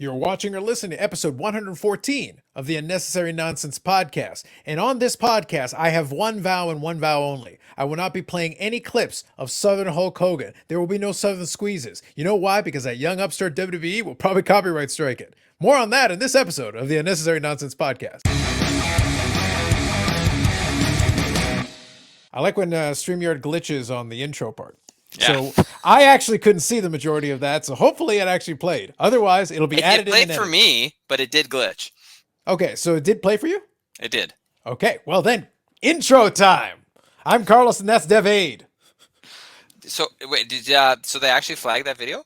You're watching or listening to episode 114 of the Unnecessary Nonsense podcast. And on this podcast, I have one vow and one vow only. I will not be playing any clips of Southern Hulk Hogan. There will be no Southern squeezes. You know why? Because that young upstart WWE will probably copyright strike it. More on that in this episode of the Unnecessary Nonsense podcast. I like when StreamYard glitches on the intro part. Yeah. So I actually couldn't see the majority of that, so hopefully it actually played. Otherwise, it'll be added in. It played for me, but it did glitch. Okay, so it did play for you? It did. Okay, well then, intro time. I'm Carlos and that's Davaid. So wait, so they actually flagged that video?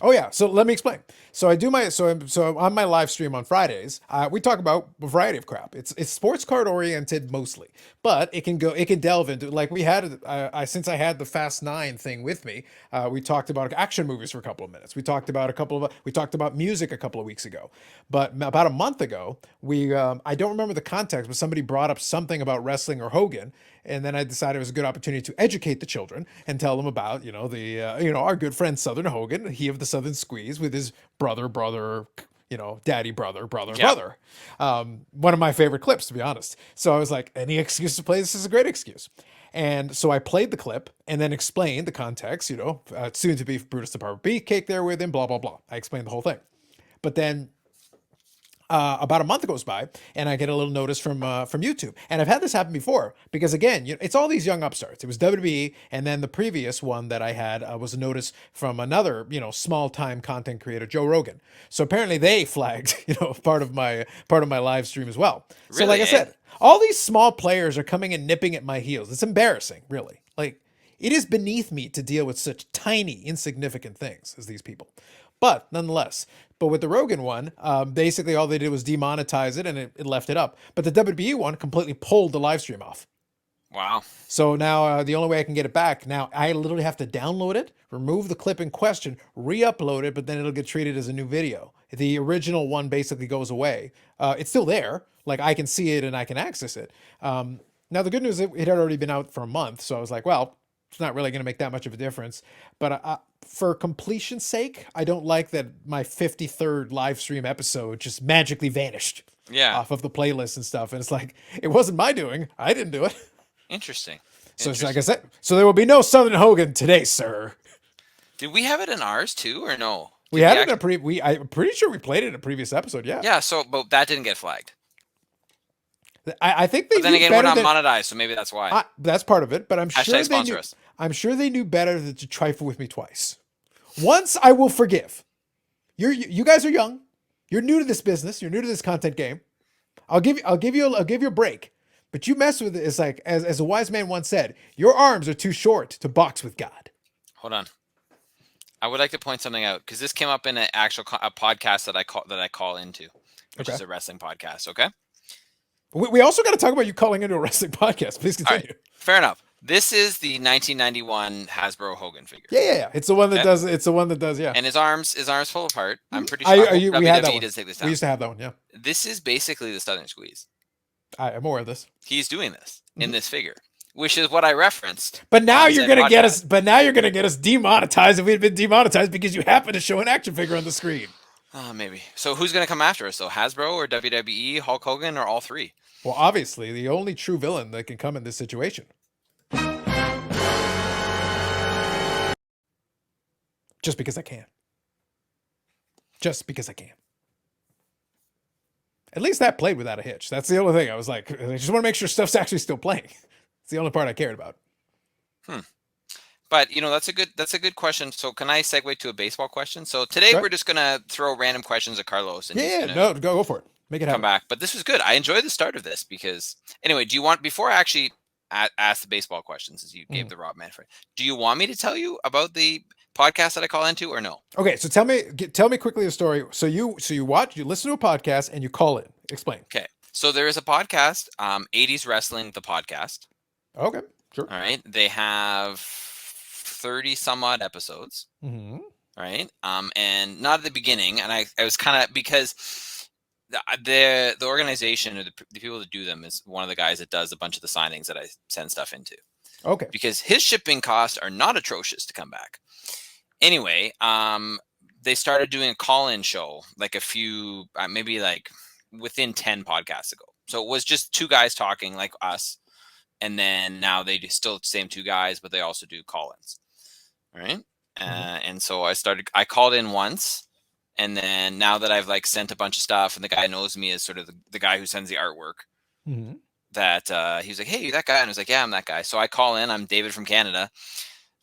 Oh yeah, so let me explain. So I do my so on my live stream on Fridays, we talk about a variety of crap. It's sports card oriented mostly, but it can delve into, like we had since I had the Fast 9 thing with me, we talked about action movies for a couple of minutes. We talked about music a couple of weeks ago, but about a month ago I don't remember the context, but somebody brought up something about wrestling or Hogan. And then I decided it was a good opportunity to educate the children and tell them about, our good friend Southern Hogan, he of the Southern Squeeze, with his brother, daddy, brother. One of my favorite clips, to be honest. So I was like, any excuse to play this is a great excuse. And so I played the clip and then explained the context, soon to be Brutus the Barber Beefcake there with him, blah, blah, blah. I explained the whole thing. But then about a month goes by and I get a little notice from YouTube. And I've had this happen before because, again, it's all these young upstarts. It was WWE, and then the previous one that I had was a notice from another, small time content creator, Joe Rogan. So apparently they flagged, part of my live stream as well. Really, so like I said, all these small players are coming and nipping at my heels. It's embarrassing, really. Like, it is beneath me to deal with such tiny, insignificant things as these people. But nonetheless, with the Rogan one, basically all they did was demonetize it and it left it up. But the WWE one completely pulled the live stream off. Wow. So now the only way I can get it back, now I literally have to download it, remove the clip in question, re-upload it, but then it'll get treated as a new video. The original one basically goes away. It's still there. Like, I can see it and I can access it. Now the good news is it had already been out for a month. So I was like, well, it's not really going to make that much of a difference. But for completion's sake, I don't like that my 53rd live stream episode just magically vanished off of the playlist and stuff. And it's like, it wasn't my doing. I didn't do it. Interesting. So it's like I said, so there will be no Southern Hogan today, sir. Did we have it in ours too, or no? We had it in I'm pretty sure we played it in a previous episode. Yeah. Yeah. So, but that didn't get flagged. I think they. But then again, we're not monetized, so maybe that's why. That's part of it. But I'm sure they knew. Us. I'm sure they knew better than to trifle with me twice. Once I will forgive. You guys are young. You're new to this business. You're new to this content game. I'll give you a break. But you mess with it. It's like, as a wise man once said, your arms are too short to box with God. Hold on. I would like to point something out because this came up in a podcast that I call into, which is a wrestling podcast. Okay. We also got to talk about you calling into a wrestling podcast. Please continue. Right, fair enough. This is the 1991 Hasbro Hogan figure. Yeah. It's the one that does. It's the one that does. Yeah. And his arms fall apart. I'm pretty sure. We had that one. Does take this down. We used to have that one. Yeah. This is basically the Southern Squeeze. I'm aware of this. He's doing this in this figure, which is what I referenced. But now you're gonna get us. But now you're gonna get us demonetized if we had been demonetized because you happen to show an action figure on the screen. Maybe. So who's gonna come after us? So Hasbro or WWE, Hulk Hogan, or all three? Well, obviously, the only true villain that can come in this situation. Just because I can. Just because I can. At least that played without a hitch. That's the only thing. I was like, I just want to make sure stuff's actually still playing. It's the only part I cared about. But that's a good question. So can I segue to a baseball question? So today we're just gonna throw random questions at Carlos. And go for it. Make it happen. Come back. But this was good. I enjoyed the start of this because anyway, do you want, before I actually ask the baseball questions, as you gave the Rob Manfred, do you want me to tell you about the podcast that I call into or no? Okay, so tell me quickly the story. So you listen to a podcast and you call it. Explain. Okay. So there is a podcast, 80s Wrestling, the podcast. Okay, sure. All right. They have 30 some odd episodes. Mm-hmm. All right. And not at the beginning. And I was kind of, because the organization or the people that do them is one of the guys that does a bunch of the signings that I send stuff into. Okay. Because his shipping costs are not atrocious to come back. Anyway, they started doing a call-in show like a few, maybe like within 10 podcasts ago. So it was just two guys talking like us. And then now they do still the same two guys, but they also do call-ins. All right. And so I called in once. And then now that I've like sent a bunch of stuff and the guy knows me as sort of the guy who sends the artwork, that he was like, hey, that guy. And I was like, yeah, I'm that guy. So I call in. I'm David from Canada.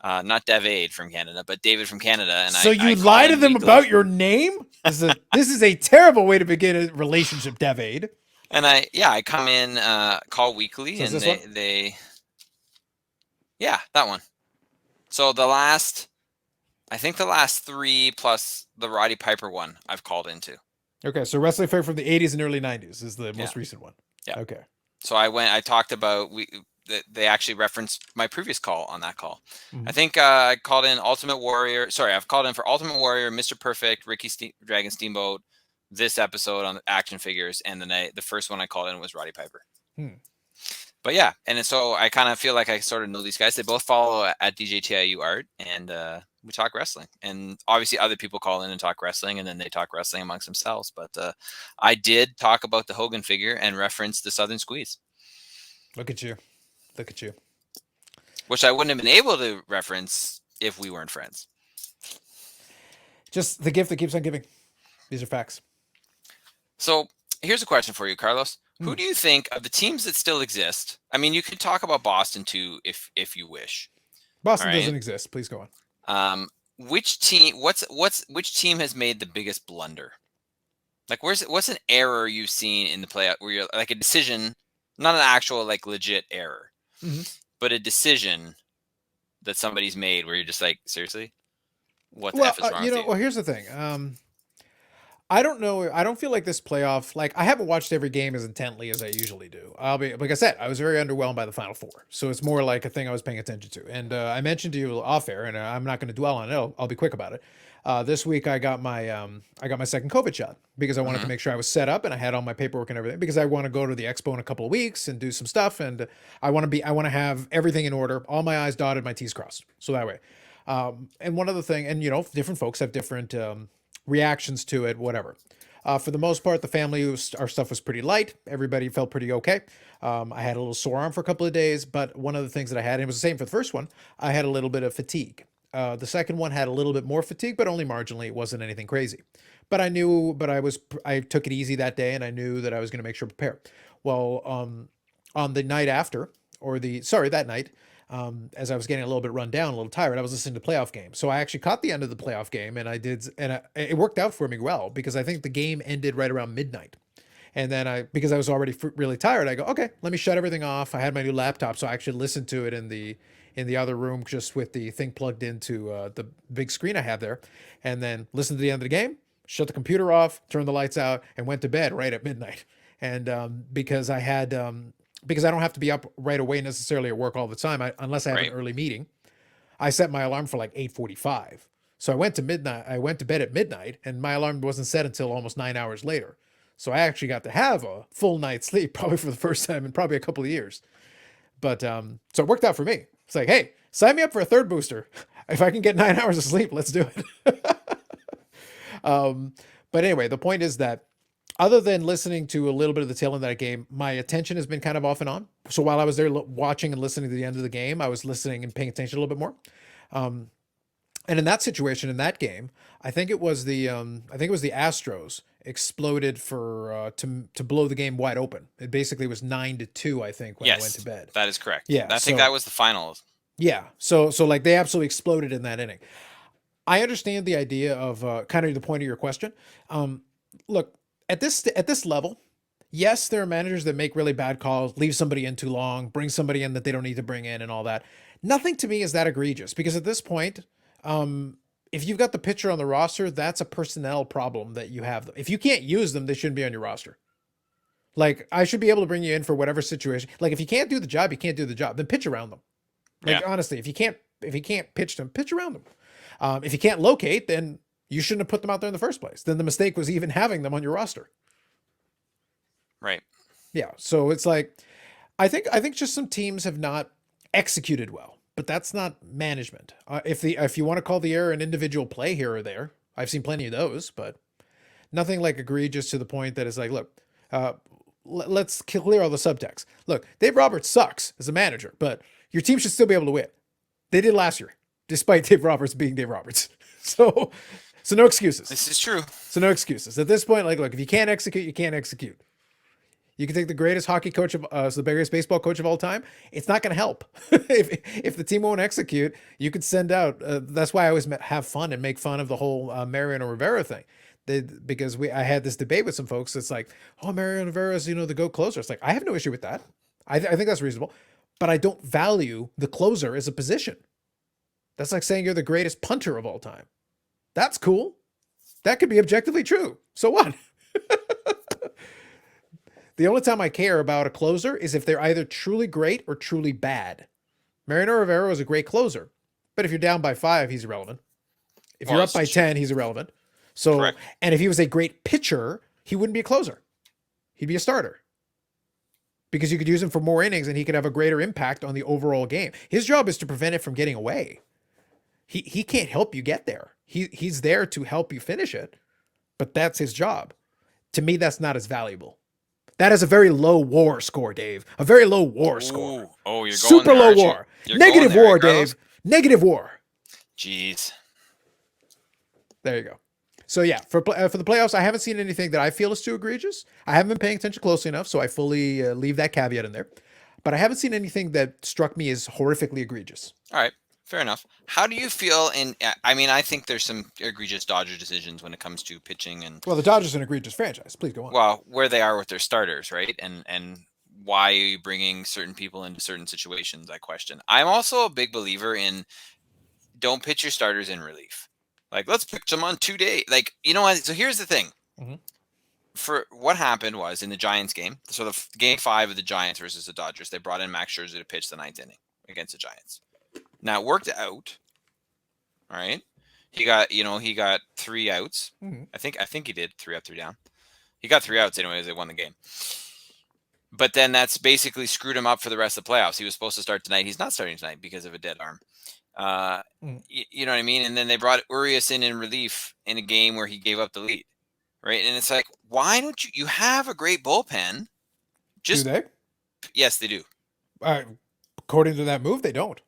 Not Daviad from Canada, but David from Canada. And so I lie to them about your name? This is a terrible way to begin a relationship, Daviad. And I come in, call weekly, So and that one. So I think the last three plus the Roddy Piper one I've called into. Okay, so Wrestling Fair from the 80s and early 90s is the most recent one. Yeah. Okay. So I talked about they actually referenced my previous call on that call. I think I called in Ultimate Warrior. Sorry, I've called in for Ultimate Warrior, Mr. Perfect, Ricky Dragon Steamboat, this episode on action figures, and then the first one I called in was Roddy Piper. But yeah, and so I kind of feel like I sort of know these guys. They both follow at DJTIU Art, and we talk wrestling. And obviously other people call in and talk wrestling, and then they talk wrestling amongst themselves. But I did talk about the Hogan figure and reference the Southern Squeeze. Look at you. Which I wouldn't have been able to reference if we weren't friends. Just the gift that keeps on giving. These are facts. So here's a question for you, Carlos. Who do you think of the teams that still exist? I mean, you could talk about Boston too, if you wish. Boston doesn't exist. Please go on. Which team? Which team has made the biggest blunder? Like, what's an error you've seen in the playoff where you're like a decision, not an actual like legit error, but a decision that somebody's made where you're just like, seriously, what the F is wrong with you? Well, here's the thing. I don't know. I don't feel like this playoff, like I haven't watched every game as intently as I usually do. Like I said, I was very underwhelmed by the Final Four. So it's more like a thing I was paying attention to. And I mentioned to you off air, and I'm not going to dwell on it. I'll be quick about it. This week I got my second COVID shot because I wanted to make sure I was set up and I had all my paperwork and everything because I want to go to the expo in a couple of weeks and do some stuff. And I want to have everything in order, all my I's dotted, my T's crossed. So that way. And one other thing, and different folks have different, reactions to it, whatever. For the most part, the family, our stuff was pretty light. Everybody felt pretty okay. I had a little sore arm for a couple of days, but one of the things that I had, and it was the same for the first one, I had a little bit of fatigue. The second one had a little bit more fatigue, but only marginally. It wasn't anything crazy. But I took it easy that day, and I knew that I was going to make sure to prepare. Well, on the night after, that night, as I was getting a little bit run down, a little tired, I was listening to the playoff game. So I actually caught the end of the playoff game, and it worked out for me well because I think the game ended right around midnight. And then because I was already really tired, I go, okay, let me shut everything off. I had my new laptop, so I actually listened to it in the other room just with the thing plugged into the big screen I have there, and then listened to the end of the game, shut the computer off, turned the lights out, and went to bed right at midnight. And because I don't have to be up right away necessarily at work all the time, unless I have an early meeting, I set my alarm for like 8:45. So I went to bed at midnight, and my alarm wasn't set until almost 9 hours later. So I actually got to have a full night's sleep, probably for the first time in probably a couple of years. But so it worked out for me. It's like, hey, sign me up for a third booster. If I can get 9 hours of sleep, let's do it. But anyway, the point is that other than listening to a little bit of the tail end of that game, my attention has been kind of off and on. So while I was there watching and listening to the end of the game, I was listening and paying attention a little bit more. And in that situation, in that game, I think it was the Astros exploded to blow the game wide open. It basically was 9-2, I think, when I went to bed. That is correct. Yeah, I think that was the finals. Yeah. So like they absolutely exploded in that inning. I understand the idea of kind of the point of your question. Look, at this level, yes, there are managers that make really bad calls, leave somebody in too long, bring somebody in that they don't need to bring in and all that. Nothing to me is that egregious because at this point, if you've got the pitcher on the roster, that's a personnel problem that you have. If you can't use them, they shouldn't be on your roster. Like, I should be able to bring you in for whatever situation. Like, if you can't do the job, you can't do the job. Then pitch around them. Like, honestly, if you can't pitch them, pitch around them. If you can't locate, then you shouldn't have put them out there in the first place. Then the mistake was even having them on your roster. Right. Yeah. So it's like, I think just some teams have not executed well, but that's not management. If you want to call the error an individual play here or there, I've seen plenty of those, but nothing like egregious to the point that it's like, look, let's clear all the subtext. Look, Dave Roberts sucks as a manager, but your team should still be able to win. They did last year, despite Dave Roberts being Dave Roberts. So no excuses. This is true. So no excuses. At this point, like, look, if you can't execute, you can't execute. You can take the greatest hockey coach of, the greatest baseball coach of all time. It's not going to help. if the team won't execute, you could send out. That's why I always have fun and make fun of the whole Mariano Rivera thing. Because I had this debate with some folks. It's like, oh, Mariano Rivera's, the GOAT closer. It's like, I have no issue with that. I think that's reasonable, but I don't value the closer as a position. That's like saying you're the greatest punter of all time. That's cool. That could be objectively true. So what? The only time I care about a closer is if they're either truly great or truly bad. Mariano Rivera was a great closer, but if you're down by 5, he's irrelevant. If you're up by 10, he's irrelevant. So, correct. And if he was a great pitcher, he wouldn't be a closer. He'd be a starter. Because you could use him for more innings and he could have a greater impact on the overall game. His job is to prevent it from getting away. He can't help you get there. He's there to help you finish it, but that's his job. To me, that's not as valuable. That is a very low WAR score, Dave. A very low WAR score. Oh, you're going super there, low WAR. Negative there, WAR, Dave. Negative WAR. Jeez. There you go. So yeah, for the playoffs, I haven't seen anything that I feel is too egregious. I haven't been paying attention closely enough, so I fully leave that caveat in there. But I haven't seen anything that struck me as horrifically egregious. All right. Fair enough. How do you feel I think there's some egregious Dodger decisions when it comes to pitching and. Well, the Dodgers are an egregious franchise. Please go on. Well, where they are with their starters, right? And why are you bringing certain people into certain situations? I question. I'm also a big believer in don't pitch your starters in relief. Like, let's pitch them on 2 days. Like, you know what? So here's the thing. Mm-hmm. For what happened was in the Giants game. So the game 5 of the Giants versus the Dodgers, they brought in Max Scherzer to pitch the 9th inning against the Giants. Now it worked out. All right. He got 3 outs. Mm-hmm. I think he did 3 up, 3 down. He got 3 outs anyways. They won the game. But then that's basically screwed him up for the rest of the playoffs. He was supposed to start tonight. He's not starting tonight because of a dead arm. You know what I mean? And then they brought Urias in relief in a game where he gave up the lead. Right. And it's like, why don't you have a great bullpen? Do they? Yes, they do. According to that move, they don't.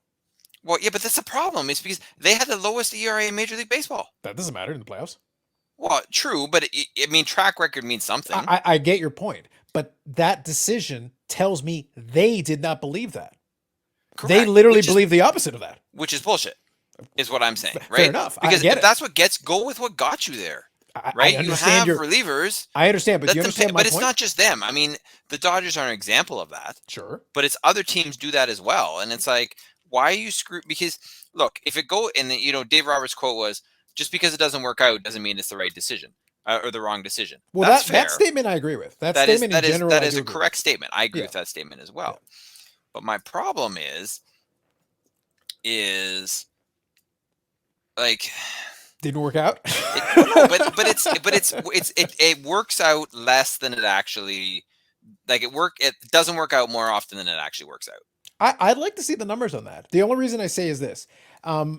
Well, yeah, but that's the problem. It's because they had the lowest ERA in Major League Baseball. That doesn't matter in the playoffs. Well, true, but track record means something. I get your point, but that decision tells me they did not believe that. Correct. They literally believe the opposite of that. Which is bullshit, is what I'm saying, right? Fair enough. Because if that's what go with what got you there. Right? I understand you have relievers. I understand, but you understand my point? But it's not just them. I mean, the Dodgers are an example of that. Sure. But it's other teams do that as well. And it's like, why are you screwed? Because look, if it Dave Roberts' quote was, just because it doesn't work out doesn't mean it's the right decision or the wrong decision. Well, that statement I agree with. That is a correct statement. I agree with that statement as well. Yeah. But my problem is like, didn't work out. It works out less than it actually it doesn't work out more often than it actually works out. I'd like to see the numbers on that. The only reason I say is this,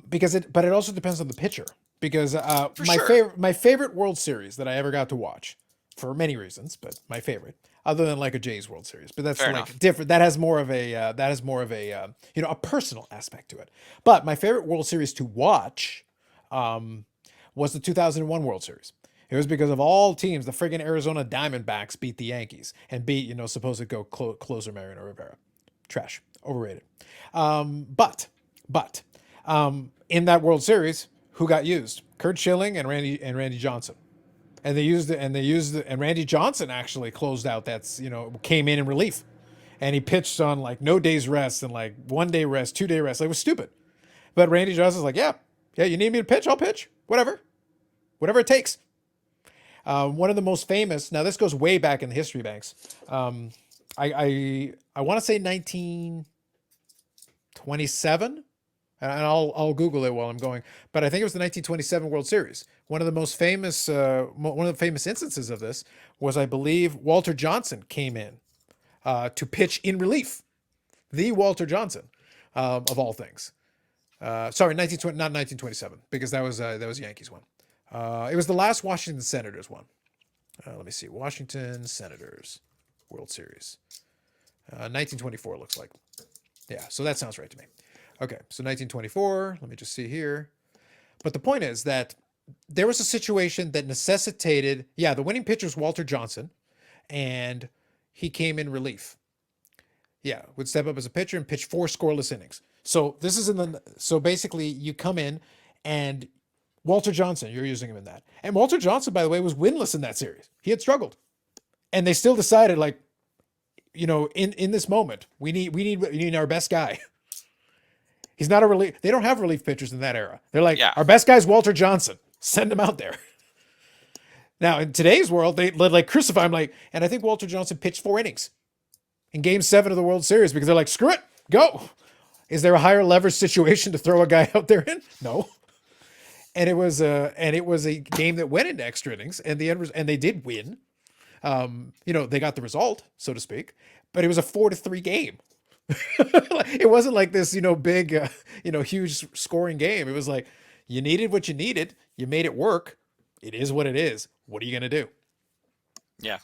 because it also depends on the pitcher. Because my favorite World Series that I ever got to watch, for many reasons, but my favorite, other than like a Jays World Series, but that's different. That has more of a a personal aspect to it. But my favorite World Series to watch, was the 2001 World Series. It was because of all teams, the friggin' Arizona Diamondbacks beat the Yankees and beat supposed to go closer Mariano Rivera. Trash. Overrated. But in that World Series, who got used? Curt Schilling and Randy Johnson. And Randy Johnson actually closed out came in relief. And he pitched on like no days rest and like 1 day rest, 2 day rest. Like, it was stupid. But Randy Johnson's like, yeah, you need me to pitch? I'll pitch. Whatever it takes. One of the most famous, now this goes way back in the history banks. I want to say 1927, and I'll Google it while I'm going, but I think it was the 1927 World Series. One of the famous instances of this was, I believe, Walter Johnson came in to pitch in relief. The Walter Johnson, of all things. Sorry, not 1927, because that was Yankees one. It was the last Washington Senators one. Let me see. Washington Senators World Series. 1924 looks like. Yeah, so that sounds right to me. Okay, so 1924. Let me just see here. But the point is that there was a situation that necessitated, the winning pitcher was Walter Johnson, and he came in relief. Yeah, would step up as a pitcher and pitch 4 scoreless innings. So this is so basically you come in and Walter Johnson, you're using him in that. And Walter Johnson, by the way, was winless in that series. He had struggled. And they still decided, like, in this moment, we need our best guy. He's not a relief. They don't have relief pitchers in that era. They're like, our best guy's Walter Johnson. Send him out there. Now, in today's world, they like crucify him. Like, and I think Walter Johnson pitched 4 innings in Game 7 of the World Series because they're like, screw it, go. Is there a higher leverage situation to throw a guy out there in? No. And it was a game that went into extra innings, and they did win. They got the result, so to speak, but it was a 4-3 game. It wasn't like this, big, huge scoring game. It was like you needed what you needed. You made it work. It is what it is. What are you going to do? Yeah.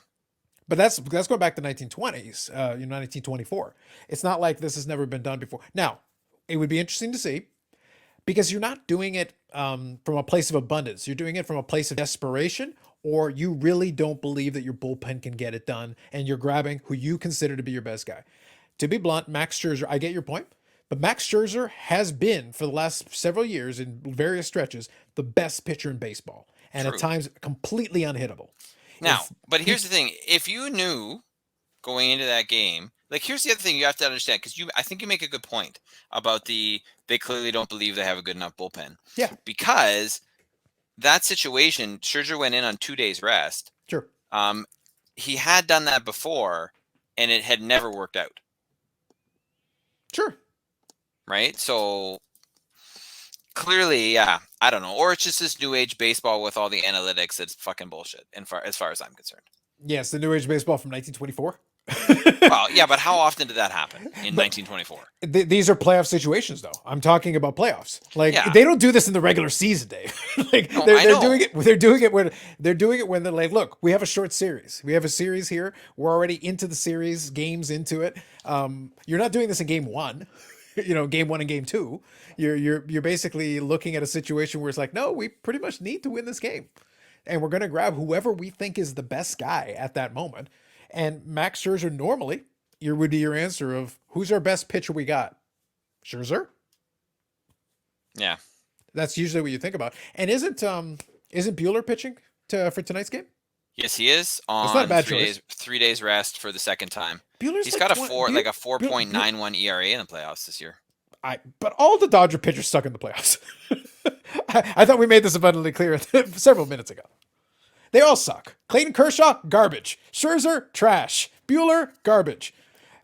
But that's going back to 1920s, 1924. It's not like this has never been done before. Now, it would be interesting to see because you're not doing it from a place of abundance. You're doing it from a place of desperation, or you really don't believe that your bullpen can get it done, and you're grabbing who you consider to be your best guy. To be blunt, Max Scherzer, I get your point, but Max Scherzer has been, for the last several years in various stretches, the best pitcher in baseball, and at times completely unhittable. Now, but here's the thing. If you knew going into that game, like, here's the other thing you have to understand, because I think you make a good point about they clearly don't believe they have a good enough bullpen. Yeah. Because that situation, Scherzer went in on 2 days rest. Sure. He had done that before, and it had never worked out. Sure. Right? So clearly, I don't know. Or it's just this new age baseball with all the analytics that's fucking bullshit, as far as I'm concerned. Yes, the new age baseball from 1924. Well, yeah, but how often did that happen in 1924? These are playoff situations, though. I'm talking about playoffs. Like, they don't do this in the regular season, Dave. They're doing it. They're doing it when they're like, look, we have a short series. We have a series here. We're already into the series, games into it. You're not doing this in game 1. Game 1 and game 2. You're basically looking at a situation where it's like, no, we pretty much need to win this game, and we're going to grab whoever we think is the best guy at that moment. And Max Scherzer normally would be your answer of who's our best pitcher we got? Scherzer? Yeah. That's usually what you think about. And isn't Buehler pitching for tonight's game? Yes, he is on it's not a bad choice. 3 days rest for the second time. He's got a 4.91 ERA in the playoffs this year. But all the Dodger pitchers stuck in the playoffs. I thought we made this abundantly clear several minutes ago. They all suck. Clayton Kershaw, garbage. Scherzer, trash. Buehler, garbage.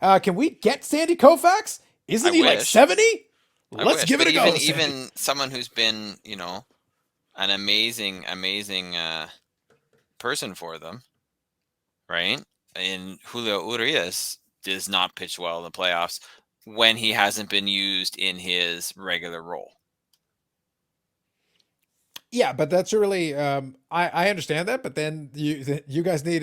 Can we get Sandy Koufax? Isn't he like 70? Let's give it a go. Even someone who's been, an amazing person for them, right? And Julio Urias does not pitch well in the playoffs when he hasn't been used in his regular role. Yeah, but that's really I understand that, but then you guys need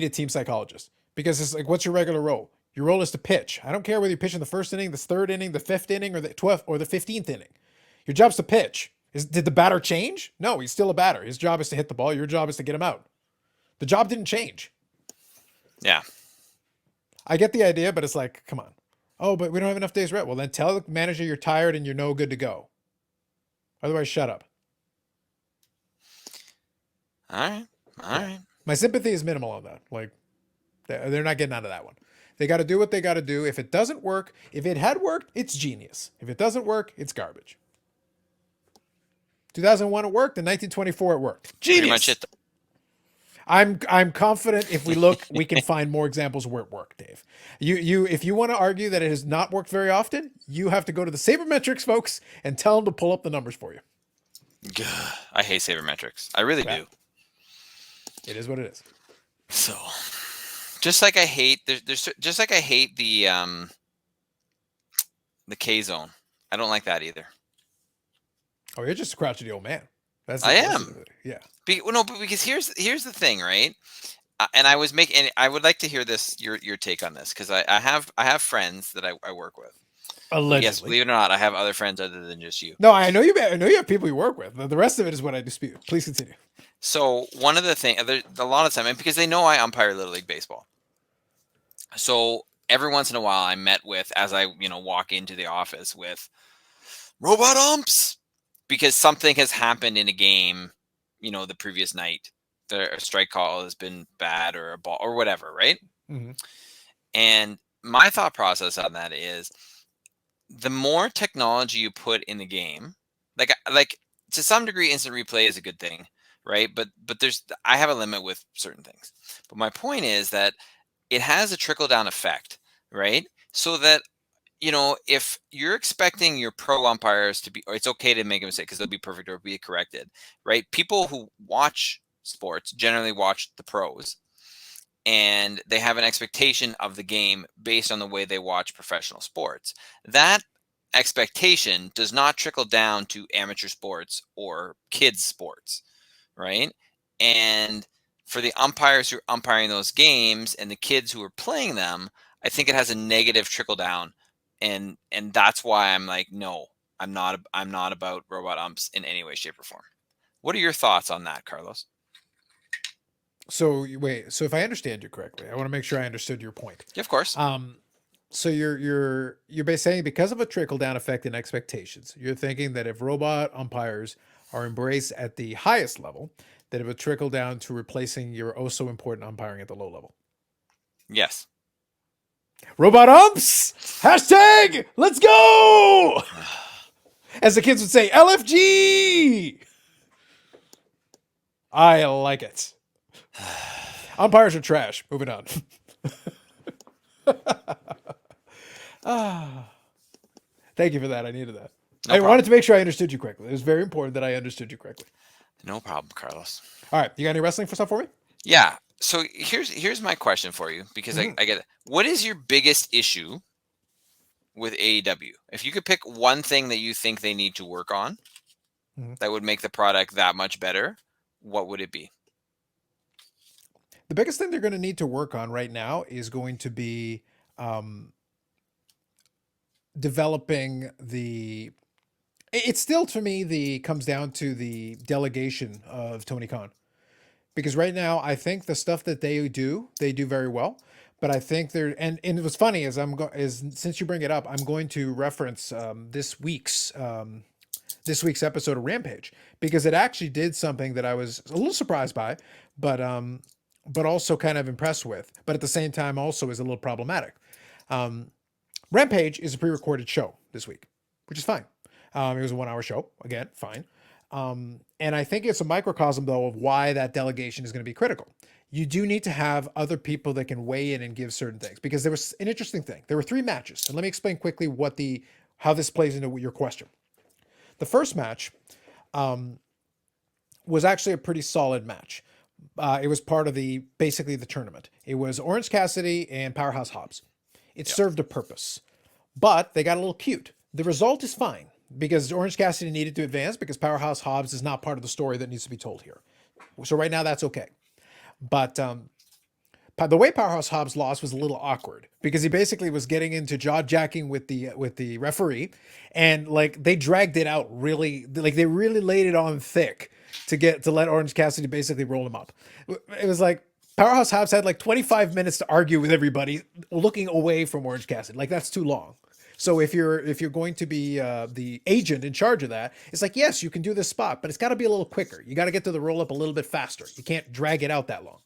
a team psychologist, because it's like, what's your regular role? Your role is to pitch. I don't care whether you pitch in the first inning, the third inning, the fifth inning, or the 12th or the 15th inning. Your job's to pitch. Did the batter change? No, he's still a batter. His job is to hit the ball. Your job is to get him out. The job didn't change. Yeah. I get the idea, but it's like, come on. Oh, but we don't have enough days rest. Well, then tell the manager you're tired and you're no good to go. Otherwise, shut up. All right. My sympathy is minimal on that. Like, they're not getting out of that one. They got to do what they got to do. If it doesn't work, if it had worked, it's genius. If it doesn't work, it's garbage. 2001 it worked, and 1924 it worked. Genius. Pretty much it. I'm confident if we look, we can find more examples where it worked, Dave. If you want to argue that it has not worked very often, you have to go to the sabermetrics folks and tell them to pull up the numbers for you. I hate sabermetrics. I really do. It is what it is. So, just like I hate just like I hate the K zone. I don't like that either. Oh, you're just a crotchety old man. That's the I bullshit am. of it. Yeah. Well, no, but because here's the thing, right? And I would like to hear your take on this, because I have friends that I work with. So yes, Allegedly. believe it or not, I have other friends other than just you. No, I know you. I know you have people you work with. The rest of it is what I dispute. Please continue. So one of the things, a lot of time, and because they know I umpire Little League baseball, so every once in a while I met with, as I walk into the office with robot umps, because something has happened in a game, the previous night. A strike call has been bad, or a ball, or whatever, right? Mm-hmm. And my thought process on that is, the more technology you put in the game, like to some degree, instant replay is a good thing, right? But I have a limit with certain things. But my point is that it has a trickle down effect, right? So that if you're expecting your pro umpires to be, or it's okay to make a mistake because they'll be perfect or be corrected, right? People who watch sports generally watch the pros, and they have an expectation of the game based on the way they watch professional sports. That expectation does not trickle down to amateur sports or kids sports, right? And for the umpires who are umpiring those games and the kids who are playing them, I think it has a negative trickle down, and that's why I'm like, no, I'm not about robot umps in any way, shape, or form. What are your thoughts on that, Carlos? So wait. So if I understand you correctly, I want to make sure I understood your point. Yeah, of course. So you're basically saying, because of a trickle down effect in expectations, you're thinking that if robot umpires are embraced at the highest level, that it would trickle down to replacing your oh so important umpiring at the low level. Yes. Robot umps! Hashtag let's go! As the kids would say, LFG! I like it. Umpires are trash. Moving on. Thank you for that. I needed that. No I problem. wanted to make sure I understood you correctly. It was very important that I understood you correctly. No problem, Carlos. All right. You got any wrestling for stuff for me? Yeah. So here's my question for you, because Mhm. I get it. What is your biggest issue with AEW? If you could pick one thing that you think they need to work on Mhm. that would make the product that much better, what would it be? The biggest thing they're going to need to work on right now is going to be um, developing the. It's still, to me, the comes down to the delegation of Tony Khan, because right now I think the stuff that they do very well. But I think they're, and it was funny, as is since you bring it up, I'm going to reference this week's episode of Rampage, because it actually did something that I was a little surprised by, but also kind of impressed with, but at the same time also is a little problematic. Um, Rampage is a pre-recorded show this week, which is fine. It was a 1 hour show, again, fine. And I think it's a microcosm, though, of why that delegation is going to be critical. You do need to have other people that can weigh in and give certain things, because there was an interesting thing. There were 3 matches, and let me explain quickly how this plays into your question. The first match was actually a pretty solid match. It was part of basically the tournament. It was Orange Cassidy and Powerhouse Hobbs. It Yep. served a purpose, but they got a little cute. The result is fine, because Orange Cassidy needed to advance, because Powerhouse Hobbs is not part of the story that needs to be told here. So right now that's okay. But the way Powerhouse Hobbs lost was a little awkward, because he basically was getting into jaw jacking with the referee, and like they dragged it out really, like they really laid it on thick to let Orange Cassidy basically roll him up. It was like Powerhouse Hobbs had like 25 minutes to argue with everybody, looking away from Orange Cassidy. Like, that's too long. So if you're going to be the agent in charge of that, it's like, yes, you can do this spot, but it's got to be a little quicker. You got to get to the roll up a little bit faster. You can't drag it out that long.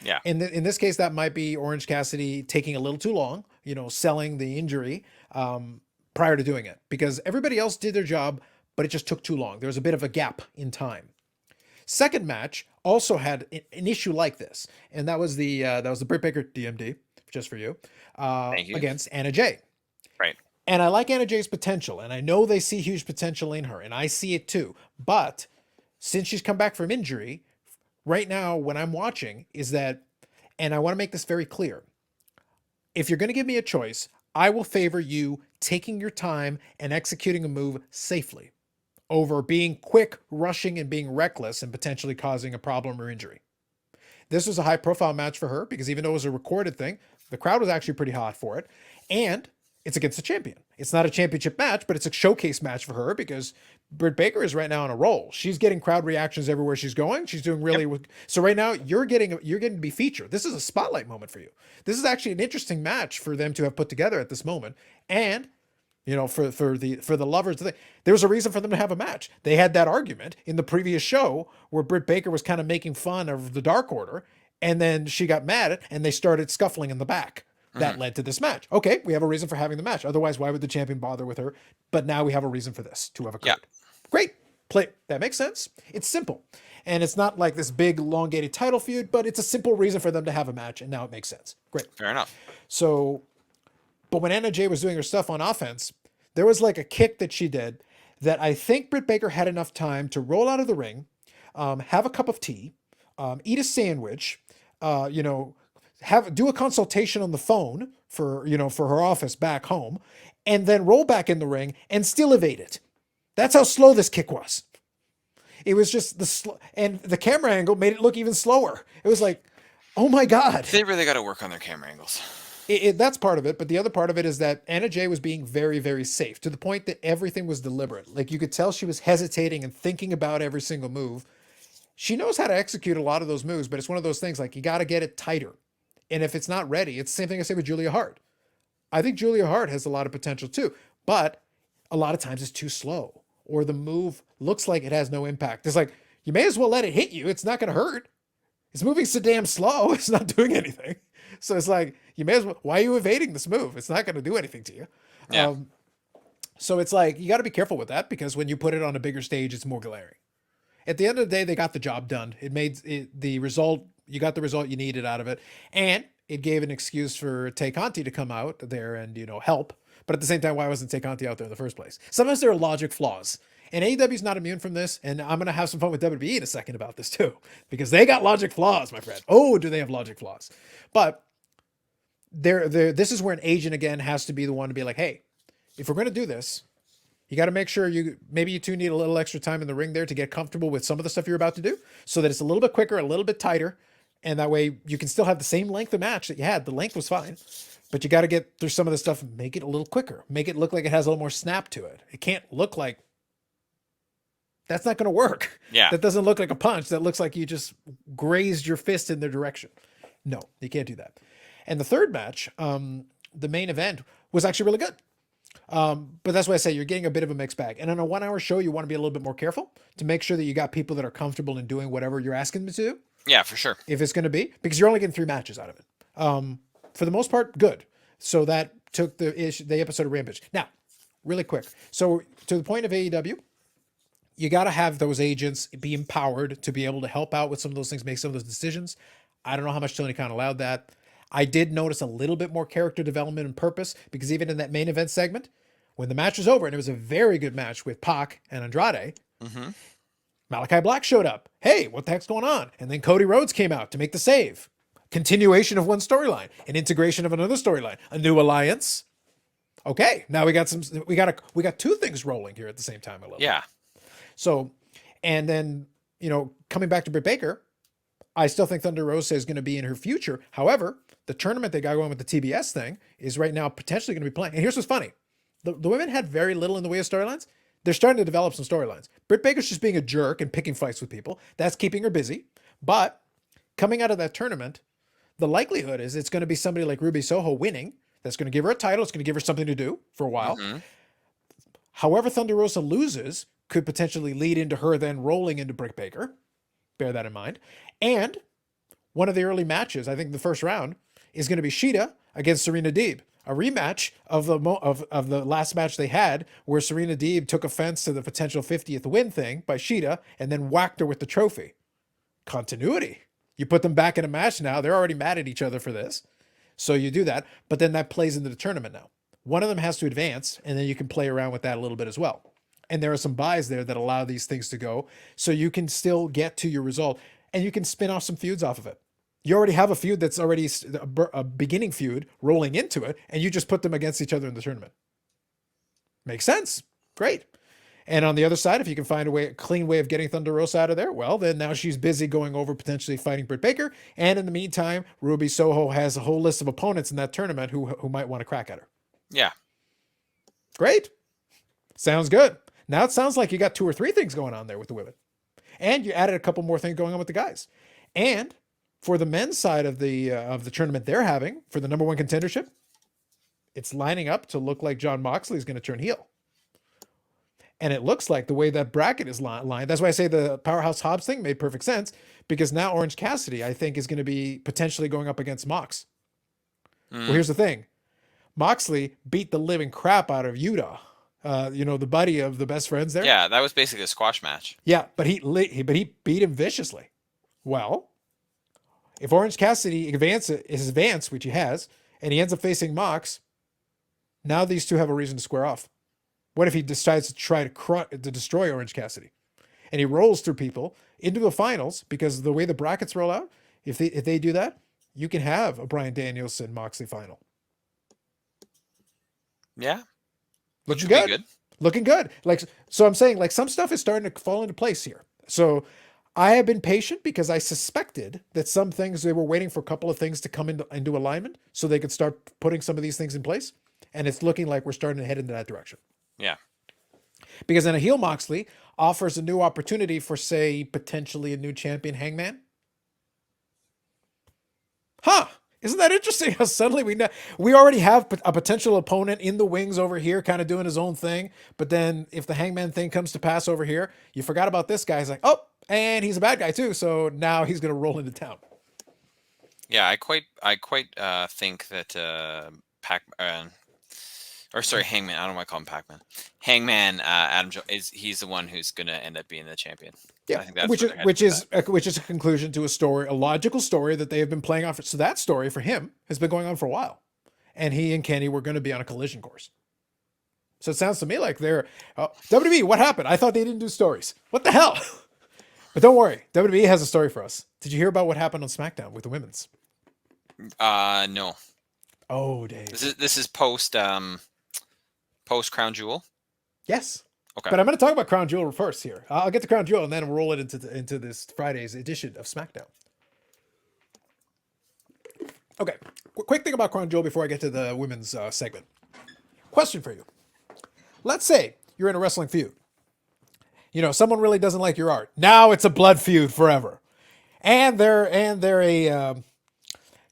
Yeah. In this case, that might be Orange Cassidy taking a little too long, selling the injury prior to doing it, because everybody else did their job, but it just took too long. There was a bit of a gap in time. Second match also had an issue like this, and that was the Britt Baker DMD, just for you, Thank you. against Anna Jay. Right. And I like Anna Jay's potential, and I know they see huge potential in her, and I see it too. But since she's come back from injury, right now, when I'm watching, is that, and I want to make this very clear, if you're going to give me a choice, I will favor you taking your time and executing a move safely over being quick, rushing, and being reckless and potentially causing a problem or injury. This was a high profile match for her because even though it was a recorded thing, the crowd was actually pretty hot for it. And it's against a champion. It's not a championship match, but it's a showcase match for her because Britt Baker is right now on a roll. She's getting crowd reactions everywhere she's going. She's doing really so right now. You're getting to be featured. This is a spotlight moment for you. This is actually an interesting match for them to have put together at this moment. And for the lovers, there was a reason for them to have a match. They had that argument in the previous show where Britt Baker was kind of making fun of the Dark Order, and then she got mad and they started scuffling in the back. That led to this match. Okay, we have a reason for having the match. Otherwise, why would the champion bother with her? But now we have a reason for this to have occurred. Yeah. Great. Play. That makes sense. It's simple. And it's not like this big, elongated title feud, but it's a simple reason for them to have a match, and now it makes sense. Great. Fair enough. So, but when Anna Jay was doing her stuff on offense, there was like a kick that she did that I think Britt Baker had enough time to roll out of the ring, have a cup of tea, eat a sandwich, do a consultation on the phone for her office back home, and then roll back in the ring and still evade it. That's how slow this kick was. It was just and the camera angle made it look even slower. It was like, oh my God. They really got to work on their camera angles. That's part of it, but the other part of it is that Anna Jay was being very, very safe to the point that everything was deliberate. Like you could tell she was hesitating and thinking about every single move. She knows how to execute a lot of those moves, but it's one of those things like you got to get it tighter. And if it's not ready, it's the same thing I say with Julia Hart. I think Julia Hart has a lot of potential too, but a lot of times it's too slow or the move looks like it has no impact. It's like, you may as well let it hit you. It's not going to hurt. It's moving so damn slow. It's not doing anything. So it's like, you may as well, why are you evading this move? It's not going to do anything to you. Yeah. So it's like, you got to be careful with that because when you put it on a bigger stage, it's more glaring. At the end of the day, they got the job done. It made the result. You got the result you needed out of it. And it gave an excuse for Tay Conti to come out there and, help. But at the same time, why wasn't Tay Conti out there in the first place? Sometimes there are logic flaws. And AEW's not immune from this. And I'm going to have some fun with WWE in a second about this too. Because they got logic flaws, my friend. Oh, do they have logic flaws? But this is where an agent, again, has to be the one to be like, hey, if we're going to do this, you got to make sure maybe you two need a little extra time in the ring there to get comfortable with some of the stuff you're about to do so that it's a little bit quicker, a little bit tighter. And that way you can still have the same length of match that you had. The length was fine, but you got to get through some of the stuff and make it a little quicker. Make it look like it has a little more snap to it. It can't look like that's not going to work. Yeah. That doesn't look like a punch. That looks like you just grazed your fist in their direction. No, you can't do that. And the third match, the main event was actually really good. But that's why I say you're getting a bit of a mixed bag. And on a 1 hour show, you want to be a little bit more careful to make sure that you got people that are comfortable in doing whatever you're asking them to do. Yeah, for sure. If it's going to be, because you're only getting 3 matches out of it. For the most part, good. So that took the episode of Rampage. Now, really quick. So to the point of AEW, you got to have those agents be empowered to be able to help out with some of those things, make some of those decisions. I don't know how much Tony Khan allowed that. I did notice a little bit more character development and purpose because even in that main event segment, when the match was over, and it was a very good match with Pac and Andrade, Malachi Black showed up. Hey, what the heck's going on? And then Cody Rhodes came out to make the save. Continuation of one storyline, an integration of another storyline, a new alliance. Okay, now we got 2 things rolling here at the same time a little. Yeah. So, and then, coming back to Britt Baker, I still think Thunder Rosa is going to be in her future. However, the tournament they got going with the TBS thing is right now potentially going to be playing. And here's what's funny. The women had very little in the way of storylines. They're starting to develop some storylines. Britt Baker's just being a jerk and picking fights with people. That's keeping her busy. But coming out of that tournament, the likelihood is it's going to be somebody like Ruby Soho winning. That's going to give her a title. It's going to give her something to do for a while. However, Thunder Rosa loses could potentially lead into her then rolling into Britt Baker. Bear that in mind. And one of the early matches, I think the first round, is going to be Shida against Serena Deeb. A rematch of the last match they had where Serena Deeb took offense to the potential 50th win thing by Shida and then whacked her with the trophy. Continuity. You put them back in a match now. They're already mad at each other for this. So you do that. But then that plays into the tournament now. One of them has to advance, and then you can play around with that a little bit as well. And there are some buys there that allow these things to go so you can still get to your result and you can spin off some feuds off of it. You already have a feud that's already a beginning feud rolling into it, and you just put them against each other in the tournament. Makes sense. Great. And on the other side, if you can find a clean way of getting Thunder Rosa out of there, well, then now she's busy going over potentially fighting Britt Baker. And in the meantime, Ruby Soho has a whole list of opponents in that tournament who might want to crack at her. Yeah. Great. Sounds good. Now it sounds like you got 2 or 3 things going on there with the women. And you added a couple more things going on with the guys. And for the men's side of the tournament they're having for the number 1 contendership, it's lining up to look like Jon Moxley is going to turn heel. And it looks like the way that bracket is lined. That's why I say the Powerhouse Hobbs thing made perfect sense, because now Orange Cassidy, I think, is going to be potentially going up against Mox. Well, here's the thing. Moxley beat the living crap out of Yuta, the buddy of the best friends there. Yeah, that was basically a squash match. Yeah, but he beat him viciously. Well, if Orange Cassidy advances, which he has, and he ends up facing Mox, now these two have a reason to square off. What if he decides to try to destroy Orange Cassidy, and he rolls through people into the finals? Because the way the brackets roll out, if they do that, you can have a Bryan Danielson Moxley final. Yeah, looking good. Looking good. So I'm saying some stuff is starting to fall into place here. So I have been patient because I suspected that some things, they were waiting for a couple of things to come into alignment so they could start putting some of these things in place. And it's looking like we're starting to head into that direction. Yeah. Because then a heel Moxley offers a new opportunity for, say, potentially a new champion Hangman. Huh. Isn't that interesting how suddenly we already have a potential opponent in the wings over here kind of doing his own thing. But then if the Hangman thing comes to pass over here, you forgot about this guy. He's like, oh, and he's a bad guy too. So now he's going to roll into town. Yeah, I quite think that Hangman. I don't want to call him Pac-Man. Hangman Adam Jones he's the one who's going to end up being the champion. Yeah, I think that's which is a conclusion to a logical story that they have been playing off. So that story for him has been going on for a while, and he and Kenny were going to be on a collision course. So it sounds to me like they're WWE. What happened? I thought they didn't do stories. What the hell? But don't worry, WWE has a story for us. Did you hear about what happened on SmackDown with the women's? No. Oh, Dave. This is post Crown Jewel. Yes. Okay. But I'm going to talk about Crown Jewel first here. I'll get to Crown Jewel and then we'll roll it into this Friday's edition of SmackDown. Okay. Quick thing about Crown Jewel before I get to the women's segment. Question for you. Let's say you're in a wrestling feud. Someone really doesn't like your art. Now it's a blood feud forever. And they're a,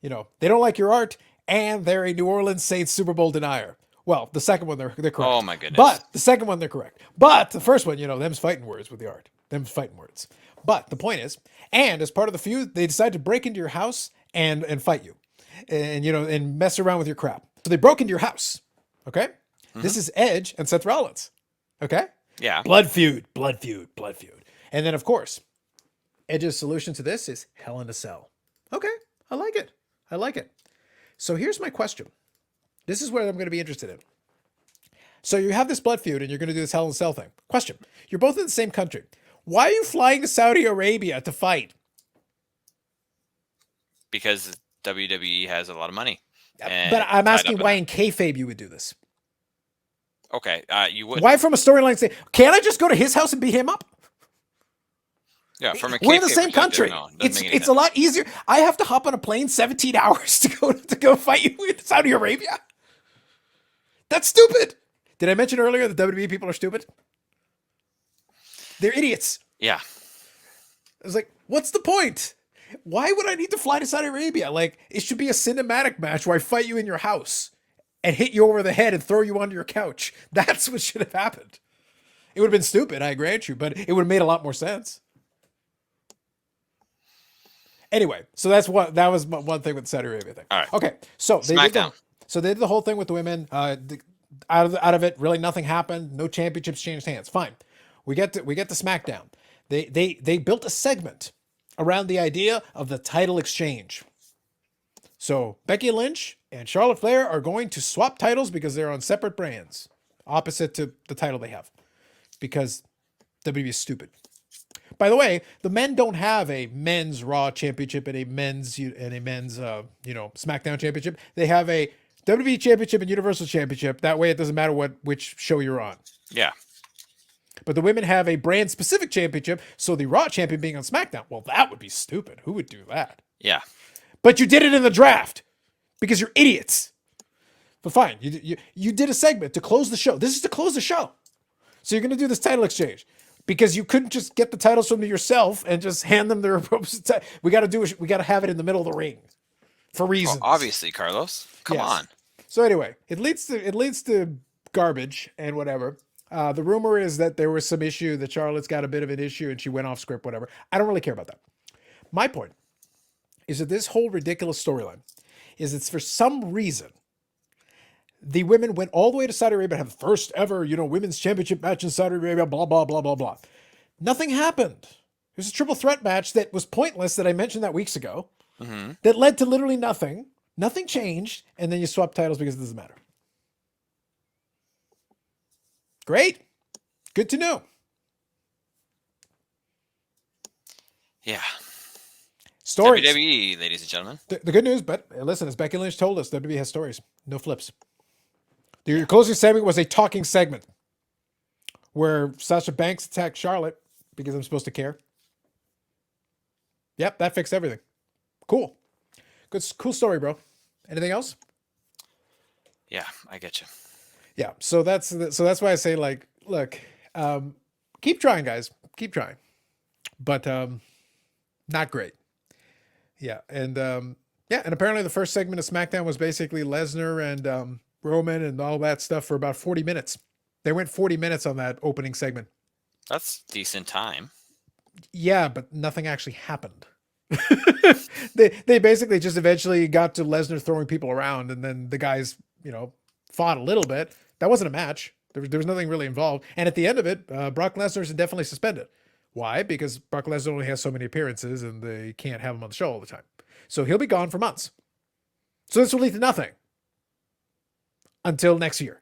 they don't like your art, and they're a New Orleans Saints Super Bowl denier. Well, the second one, they're correct. Oh, my goodness. But the second one, they're correct. But the first one, them's fighting words with the art. Them's fighting words. But the point is, and as part of the feud, they decide to break into your house and fight you. And mess around with your crap. So they broke into your house. Okay? Mm-hmm. This is Edge and Seth Rollins. Okay? Yeah. Blood feud. And then, of course, Edge's solution to this is Hell in a Cell. Okay. I like it. So here's my question. This is what I'm going to be interested in. So you have this blood feud and you're going to do this Hell in a Cell thing. Question. You're both in the same country. Why are you flying to Saudi Arabia to fight? Because WWE has a lot of money. But I'm asking why in kayfabe you would do this. Okay. You would. Why from a storyline say, can't I just go to his house and beat him up? Yeah, from a we're in the same country. It's a lot easier. I have to hop on a plane 17 hours to go fight you in Saudi Arabia. That's stupid. Did I mention earlier that WWE people are stupid? They're idiots. Yeah. I was like, what's the point? Why would I need to fly to Saudi Arabia? It should be a cinematic match where I fight you in your house and hit you over the head and throw you onto your couch. That's what should have happened. It would have been stupid, I grant you, but it would have made a lot more sense. Anyway, so that was one thing with the Saudi Arabia thing. All right. Okay, so they did the whole thing with the women. Out of it, really nothing happened. No championships changed hands. Fine. We get to SmackDown. They built a segment around the idea of the title exchange. So Becky Lynch and Charlotte Flair are going to swap titles because they're on separate brands, opposite to the title they have, because WWE is stupid. By the way, the men don't have a men's Raw championship and a men's SmackDown championship. They have a WWE championship and Universal championship. That way, it doesn't matter which show you're on. Yeah. But the women have a brand specific championship, so the Raw champion being on SmackDown. Well, that would be stupid. Who would do that? Yeah. But you did it in the draft because you're idiots. But fine, you did a segment to close the show. This is to close the show. So you're going to do this title exchange because you couldn't just get the titles from yourself and just hand them their opposite. We got to have it in the middle of the ring for reasons. Well, obviously, Carlos. Come on. So anyway, it leads to garbage and whatever. The rumor is that there was some issue, that Charlotte's got a bit of an issue and she went off script, whatever. I don't really care about that. My point is that this whole ridiculous storyline is it's for some reason the women went all the way to Saudi Arabia and have the first ever, women's championship match in Saudi Arabia, blah, blah, blah, blah, blah. Nothing happened. It was a triple threat match that was pointless that I mentioned that weeks ago that led to literally nothing. Nothing changed. And then you swap titles because it doesn't matter. Great. Good to know. Yeah. Stories. WWE, ladies and gentlemen. The good news, but listen, as Becky Lynch told us, WWE has stories. No flips. Your closing segment was a talking segment where Sasha Banks attacked Charlotte because I'm supposed to care. Yep, that fixed everything. Cool. Cool story, bro. Anything else? Yeah, I get you. Yeah, so that's why I say, like, look, keep trying, guys. Keep trying. But not great. Yeah, and and apparently the first segment of SmackDown was basically Lesnar and Roman and all that stuff for about 40 minutes. They went 40 minutes on that opening segment. That's decent time. Yeah, but nothing actually happened. They basically just eventually got to Lesnar throwing people around, and then the guys, fought a little bit. That wasn't a match. There was nothing really involved. And at the end of it, Brock Lesnar is indefinitely suspended. Why? Because Brock Lesnar only has so many appearances, and they can't have him on the show all the time. So he'll be gone for months. So this will lead to nothing until next year.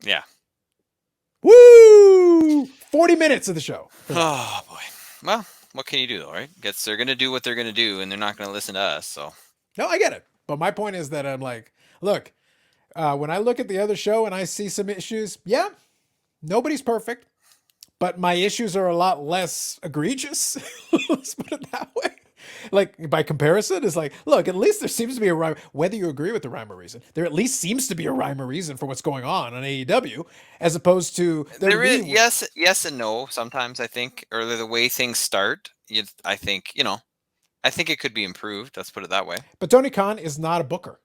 Yeah. Woo! 40 minutes of the show. Oh, boy. Well, what can you do, though, right? Guess they're going to do what they're going to do, and they're not going to listen to us, so. No, I get it. But my point is that I'm like, look, when I look at the other show and I see some issues, yeah, nobody's perfect, but my issues are a lot less egregious. Let's put it that way. Like, by comparison, it's like, look, at least there seems to be a rhyme. Whether you agree with the rhyme or reason, there at least seems to be a rhyme or reason for what's going on AEW, as opposed to there is yes and no. Sometimes I think, or the way things start, I think it could be improved. Let's put it that way. But Tony Khan is not a booker.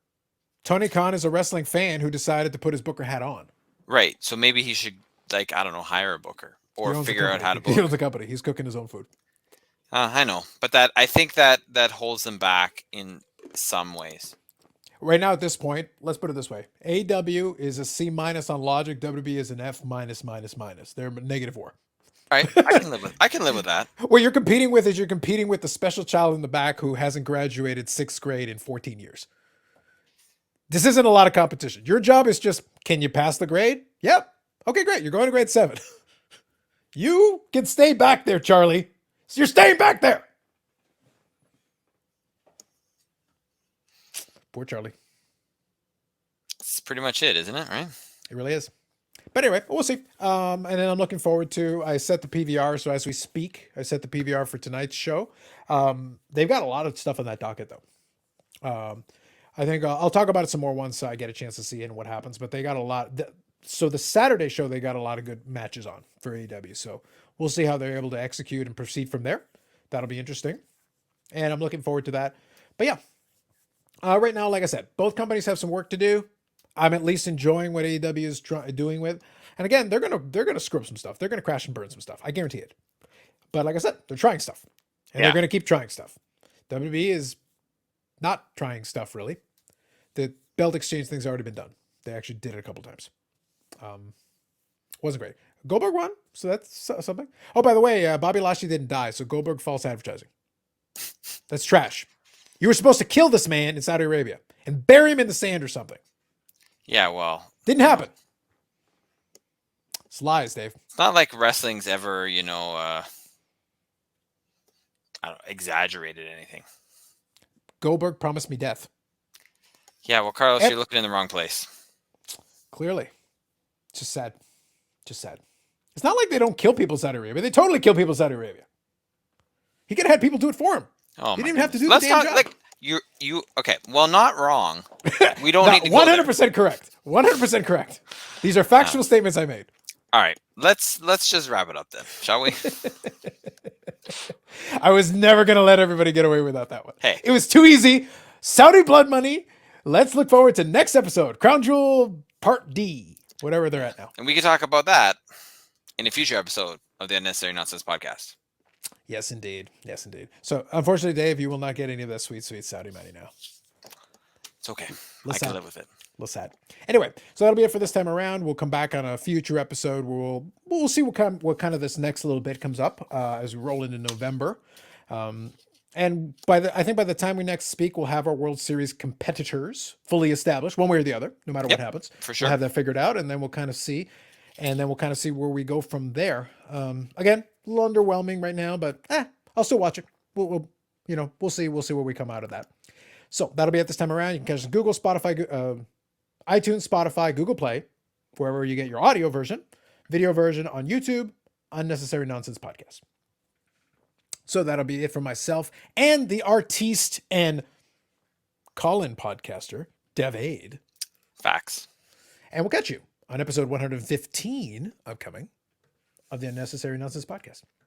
Tony Khan is a wrestling fan who decided to put his booker hat on. Right. So maybe he should, hire a booker or figure out how to book. He owns the company. He's cooking his own food. I know, but I think that holds them back in some ways. Right now, at this point, let's put it this way: AEW is a C- on logic. WB is an F-. They're -4. All right, I can live with that. What you're competing with is the special child in the back who hasn't graduated 6th grade in 14 years. This isn't a lot of competition. Your job is just, can you pass the grade? Yep. Okay, great. You're going to grade 7. You can stay back there, Charlie. So you're staying back there. Poor Charlie. That's pretty much it, isn't it? Right? It really is. But anyway, we'll see. And then I'm looking forward to, I set the PVR. So as we speak, I set the PVR for tonight's show. They've got a lot of stuff on that docket, though. I think I'll talk about it some more once I get a chance to see it and what happens. But they got a lot. So the Saturday show, they got a lot of good matches on for AEW. So we'll see how they're able to execute and proceed from there. That'll be interesting. And I'm looking forward to that. But yeah, right now, like I said, both companies have some work to do. I'm at least enjoying what AEW is doing with. And again, they're gonna screw up some stuff. They're gonna crash and burn some stuff. I guarantee it. But like I said, they're trying stuff. And they're gonna keep trying stuff. WWE is not trying stuff, really. The belt exchange thing's already been done. They actually did it a couple times. Wasn't great. Goldberg won, so that's something. Oh, by the way, Bobby Lashley didn't die, so Goldberg false advertising. That's trash. You were supposed to kill this man in Saudi Arabia and bury him in the sand or something. Yeah, well. Didn't happen. It's lies, Dave. It's not like wrestling's ever, exaggerated anything. Goldberg promised me death. Yeah, well, Carlos, you're looking in the wrong place. Clearly. Just sad. Just sad. It's not like they don't kill people in Saudi Arabia. They totally kill people in Saudi Arabia. He could have had people do it for him. Oh, He my didn't even have to do goodness. the Let's damn talk job. like you okay. Well, not wrong. We don't need to go 100% there. correct. 100% correct. These are factual statements I made. All right. Let's just wrap it up then, shall we? I was never going to let everybody get away without that one. Hey. It was too easy. Saudi blood money. Let's look forward to next episode. Crown Jewel Part D. Whatever they're at now. And we can talk about that in a future episode of the Unnecessary Nonsense podcast. Yes, indeed. Yes, indeed. So, unfortunately, Dave, you will not get any of that sweet, sweet Saudi money now. It's okay. Let's I can not. live with it. Little sad. Anyway, so that'll be it for this time around. We'll come back on a future episode where we'll see what kind of this next little bit comes up as we roll into November. And I think by the time we next speak, we'll have our World Series competitors fully established, one way or the other, no matter what happens. For sure. We'll have that figured out, and then we'll kind of see, where we go from there. Again, a little underwhelming right now, but I'll still watch it. We'll see where we come out of that. So that'll be it this time around. You can catch us on Google, Spotify, iTunes, Spotify, Google Play, wherever you get your audio version, video version on YouTube, Unnecessary Nonsense Podcast. So that'll be it for myself and the artiste and call-in podcaster, Daviad. Facts. And we'll catch you on episode 115 upcoming of the Unnecessary Nonsense Podcast.